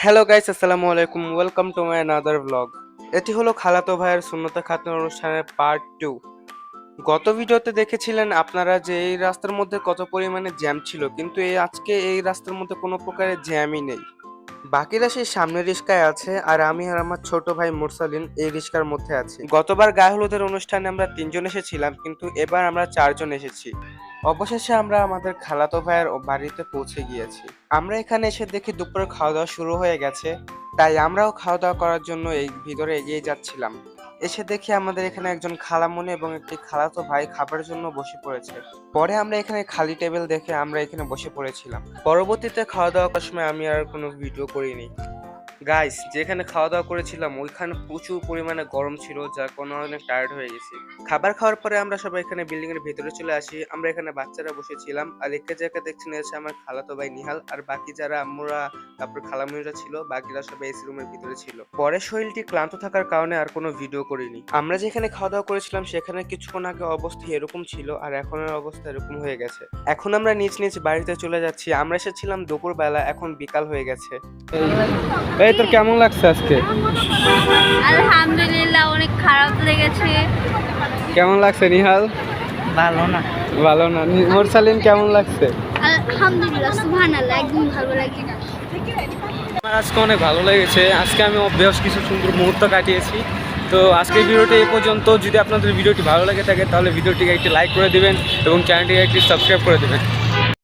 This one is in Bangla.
হ্যালো গাইস, আসসালামু আলাইকুম। Welcome to my another blog. এটি হলো খালাতো ভাইয়ের সুন্নতে খাতনা অনুষ্ঠানের পার্ট 2। গত ভিডিওতে দেখেছিলেন আপনারা যে এই রাস্তার মধ্যে কত পরিমাণে জ্যাম ছিল, কিন্তু আজকে এই রাস্তার মধ্যে কোনো প্রকারের জ্যামই নেই। বাকিরা সেই সামনের রিস্কায় আছে, আর আমি আর আমার ছোট ভাই মুরসালিন এই রিস্কার মধ্যে আছি। গতবার গায়ে হলুদের অনুষ্ঠানে আমরা 3 জন এসেছিলাম, কিন্তু এবার আমরা 4 জন এসেছি। অবশেষে আমরা আমাদের খালাতো ভাইয়ের বাড়িতে পৌঁছে গিয়েছি। আমরা এখানে এসে দেখি দুপুরের খাওয়া দাওয়া শুরু হয়ে গেছে, তাই আমরাও খাওয়া দাওয়া করার জন্য এই ভিতরে এগিয়ে যাচ্ছিলাম। এসে দেখি আমাদের এখানে একজন খালামণি এবং একটি খালাতো ভাই খাবারের জন্য বসে পড়েছে। পরে আমরা এখানে খালি টেবিল দেখে আমরা এখানে বসে পড়েছিলাম। পরবর্তীতে খাওয়া দাওয়া করার সময় আমি আর কোনো ভিডিও করিনি। গাইস, যেখানে খাওয়া দাওয়া করেছিলাম ওইখানে প্রচুর পরিমাণে গরম ছিল, যার কারণে অনেক টায়ার্ড হয়ে গেছি। খাবার খাওয়ার পরে আমরা সবাই এখানে বিল্ডিং এর ভিতরে চলে আসি। আমরা এখানে বাচ্চারা বসেছিলাম, আর একে জায়গা দেখছেন এসে আমার খালাতো ভাই নিহাল, আর বাকি যারা আম্মুরা তারপর খালামুনিরা ছিল, বাকিরা সবাই এসি রুমের ভিতরে ছিল। পরে শরীরটি ক্লান্ত থাকার কারণে আর কোনো ভিডিও করিনি। আমরা যেখানে খাওয়া দাওয়া করেছিলাম সেখানে কিছুক্ষণ আগে অবস্থা এরকম ছিল, আর এখনের অবস্থা এরকম হয়ে গেছে। এখন আমরা নিজ নিজ বাড়িতে চলে যাচ্ছি। আমরা এসেছিলাম দুপুর বেলা, এখন বিকাল হয়ে গেছে। এই তোর কেমন লাগছে আজকে? আলহামদুলিল্লাহ, অনেক খারাপ লেগেছে। কেমন লাগছে নিহাল? ভালো না। ভালো না। মুরসালিন কেমন লাগছে? আলহামদুলিল্লাহ, সুবহানাল্লাহ, একদম ভালো লাগে না। আমার আজকে অনেক ভালো লেগেছে। আজকে আমি বেশ কিছু সুন্দর মুহূর্ত কাটিয়েছি। তো আজকের ভিডিওটি এই পর্যন্ত। যদি আপনাদের ভিডিওটি ভালো লাগে থাকে তাহলে ভিডিওটিকে একটি লাইক করে দিবেন এবং চ্যানেলটিকে একটি সাবস্ক্রাইব করে দেবেন।